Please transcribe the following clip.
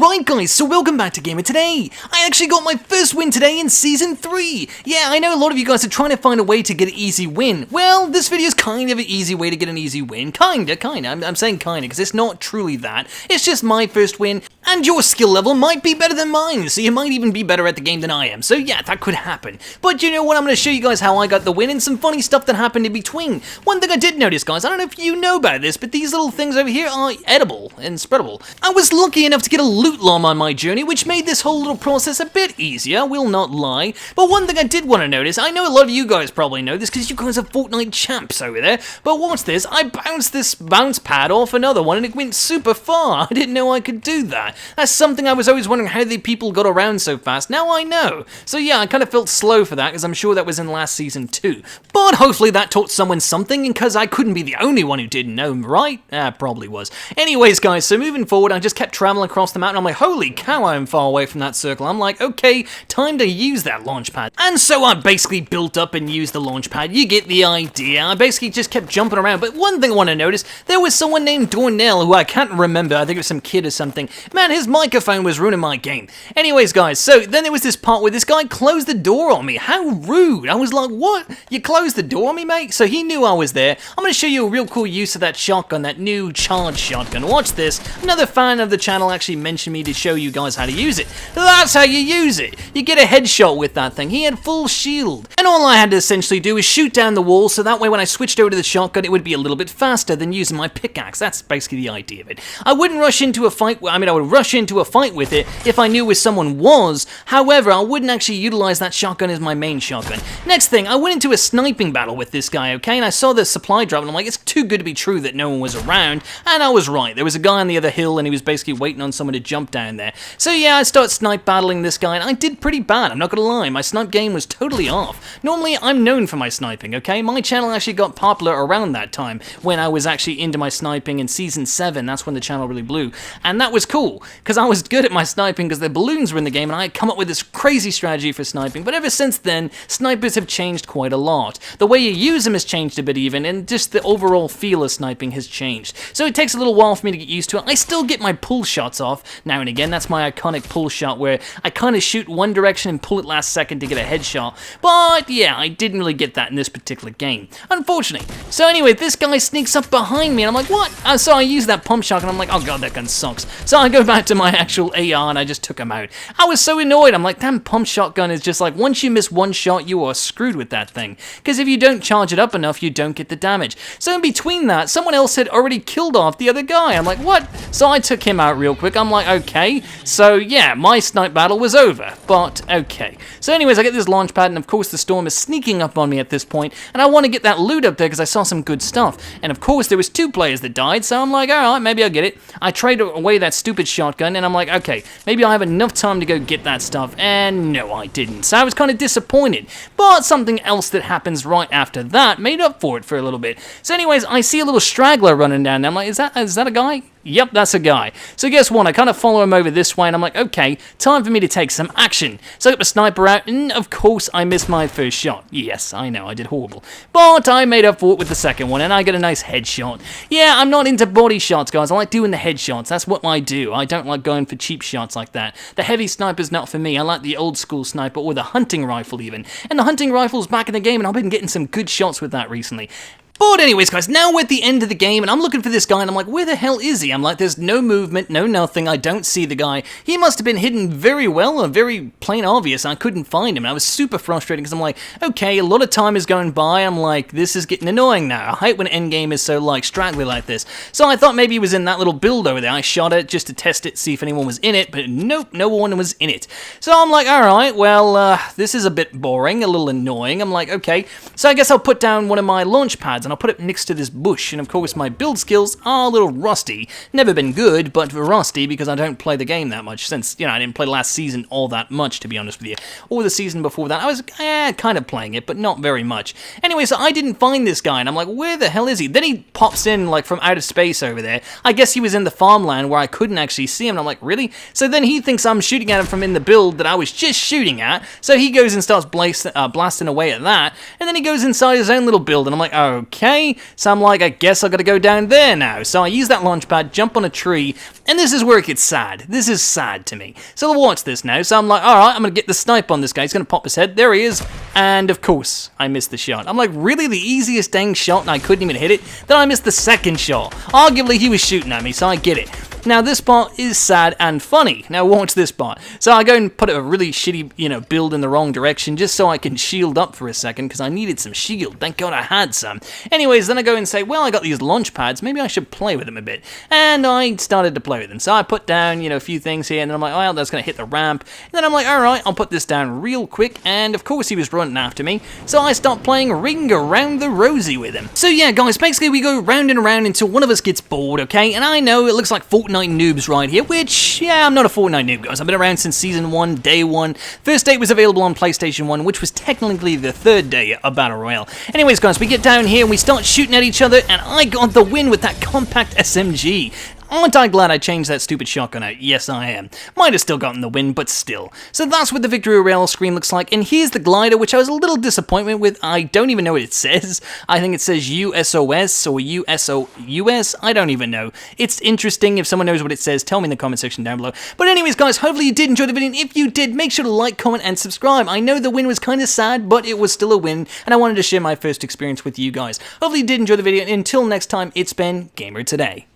Alright guys, so welcome back to Gamer Today. I actually got my first win today in Season 3. Yeah, I know a lot of you guys are trying to find a way to get an easy win. Well, this video is kind of an easy way to get an easy win. Kinda. I'm saying kinda, because it's not truly that. It's just my first win, and your skill level might be better than mine, so you might even be better at the game than I am. So yeah, that could happen. But you know what, I'm going to show you guys how I got the win and some funny stuff that happened in between. One thing I did notice, guys, I don't know if you know about this, but these little things over here are edible and spreadable. I was lucky enough to get a loot lom on my journey, which made this whole little process a bit easier, I will not lie. But one thing I did want to notice, I know a lot of you guys probably know this because you guys are Fortnite champs over there, but watch this, I bounced this bounce pad off another one and it went super far. I didn't know I could do that. That's something I was always wondering how the people got around so fast. Now I know. So yeah, I kind of felt slow for that because I'm sure that was in last season too. But hopefully that taught someone something, because I couldn't be the only one who didn't know, right? Probably was. Anyways guys, so moving forward, I just kept traveling across the mountain. I'm like, holy cow, I'm far away from that circle. I'm like, okay, time to use that launch pad. And so I basically built up and used the launch pad. You get the idea. I basically just kept jumping around. But one thing I want to notice, there was someone named Dornell who I can't remember. I think it was some kid or something. Man, his microphone was ruining my game. Anyways, guys, so then there was this part where this guy closed the door on me. How rude. I was like, what? You closed the door on me, mate? So he knew I was there. I'm going to show you a real cool use of that shotgun, that new charge shotgun. Watch this. Another fan of the channel actually mentioned me to show you guys how to use it. That's how you use it. You get a headshot with that thing. He had full shield. And all I had to essentially do is shoot down the wall, so that way when I switched over to the shotgun, it would be a little bit faster than using my pickaxe. That's basically the idea of it. I wouldn't rush into a fight. I would rush into a fight with it if I knew where someone was. However, I wouldn't actually utilize that shotgun as my main shotgun. Next thing, I went into a sniping battle with this guy, okay? And I saw the supply drop, and I'm like, it's too good to be true that no one was around. And I was right. There was a guy on the other hill, and he was basically waiting on someone to jump down there. So yeah, I started snipe battling this guy, and I did pretty bad. I'm not gonna lie. My snipe game was totally off. Normally, I'm known for my sniping, okay? My channel actually got popular around that time, when I was actually into my sniping in Season 7. That's when the channel really blew. And that was cool, because I was good at my sniping because the balloons were in the game, and I had come up with this crazy strategy for sniping. But ever since then, snipers have changed quite a lot. The way you use them has changed a bit even, and just the overall feel of sniping has changed. So it takes a little while for me to get used to it. I still get my pull shots off now and again. That's my iconic pull shot where I kind of shoot one direction and pull it last second to get a headshot. But yeah, I didn't really get that in this particular game, unfortunately. So anyway, this guy sneaks up behind me and I'm like, what? So I use that pump shot and I'm like, oh god, that gun sucks. So I go back to my actual AR and I just took him out. I was so annoyed. I'm like, damn, pump shotgun is just like, once you miss one shot, you are screwed with that thing. Because if you don't charge it up enough, you don't get the damage. So in between that, someone else had already killed off the other guy. I'm like, what? So I took him out real quick. I'm like, okay. So yeah, my snipe battle was over, but okay. So anyways, I get this launch pad, and of course the storm is sneaking up on me at this point, and I want to get that loot up there because I saw some good stuff. And of course there was 2 players that died, so I'm like, alright, maybe I'll get it. I traded away that stupid shotgun, and I'm like, okay, maybe I'll have enough time to go get that stuff, and no, I didn't. So I was kind of disappointed, but something else that happens right after that made up for it for a little bit. So anyways, I see a little straggler running down there. I'm like, is that a guy? Yep, that's a guy. So guess what? I kind of follow him over this way, and I'm like, okay, time for me to take some action. So I got my sniper out, and of course, I missed my first shot. Yes, I know, I did horrible. But I made up for it with the second one, and I get a nice headshot. Yeah, I'm not into body shots, guys. I like doing the headshots. That's what I do. I don't like going for cheap shots like that. The heavy sniper's not for me. I like the old school sniper, or the hunting rifle even. And the hunting rifle's back in the game, and I've been getting some good shots with that recently. But anyways, guys, now we're at the end of the game, and I'm looking for this guy, and I'm like, where the hell is he? I'm like, there's no movement, no nothing, I don't see the guy. He must have been hidden very well, or very plain obvious, I couldn't find him. And I was super frustrated, because I'm like, okay, a lot of time is going by, I'm like, this is getting annoying now. I hate when endgame is so, like, straggly like this. So I thought maybe he was in that little build over there. I shot it just to test it, see if anyone was in it, but nope, no one was in it. So I'm like, alright, well, this is a bit boring, a little annoying. I'm like, okay, so I guess I'll put down one of my launch pads, and I'll put it next to this bush, and of course my build skills are a little rusty. Never been good, but rusty because I don't play the game that much since, you know, I didn't play last season all that much, to be honest with you. Or the season before that, I was kind of playing it, but not very much. Anyway, so I didn't find this guy, and I'm like, where the hell is he? Then he pops in, like, from outer space over there. I guess he was in the farmland where I couldn't actually see him, and I'm like, really? So then he thinks I'm shooting at him from in the build that I was just shooting at, so he goes and starts blasting away at that, and then he goes inside his own little build, and I'm like, Okay, so I'm like, I guess I gotta go down there now. So I use that launch pad, jump on a tree, and this is where it gets sad. This is sad to me. So watch this now. So I'm like, alright, I'm gonna get the snipe on this guy. He's gonna pop his head. There he is. And of course, I missed the shot. I'm like, really? The easiest dang shot, and I couldn't even hit it? Then I missed the second shot. Arguably, he was shooting at me, so I get it. Now, this part is sad and funny. Now, watch this part. So I go and put a really shitty, build in the wrong direction just so I can shield up for a second because I needed some shield. Thank God I had some. Anyways, then I go and say, well, I got these launch pads. Maybe I should play with them a bit. And I started to play with them. So I put down, a few things here, and then I'm like, oh, that's going to hit the ramp. And then I'm like, all right, I'll put this down real quick. And of course, he was running after me. So I start playing Ring Around the Rosie with him. So yeah, guys, basically we go round and around until one of us gets bored, okay? And I know it looks like Fortnite noobs right here, which, yeah, I'm not a Fortnite noob, guys. I've been around since Season 1, Day 1. First day was available on PlayStation 1, which was technically the third day of Battle Royale. Anyways, guys, we get down here and we start shooting at each other, and I got the win with that compact SMG. Aren't I glad I changed that stupid shotgun out? Yes, I am. Might have still gotten the win, but still. So that's what the Victory Royale screen looks like, and here's the glider, which I was a little disappointed with. I don't even know what it says. I think it says USOS or USOUS. I don't even know. It's interesting. If someone knows what it says, tell me in the comment section down below. But anyways, guys, hopefully you did enjoy the video, and if you did, make sure to like, comment, and subscribe. I know the win was kind of sad, but it was still a win, and I wanted to share my first experience with you guys. Hopefully you did enjoy the video, and until next time, it's been Gamer Today.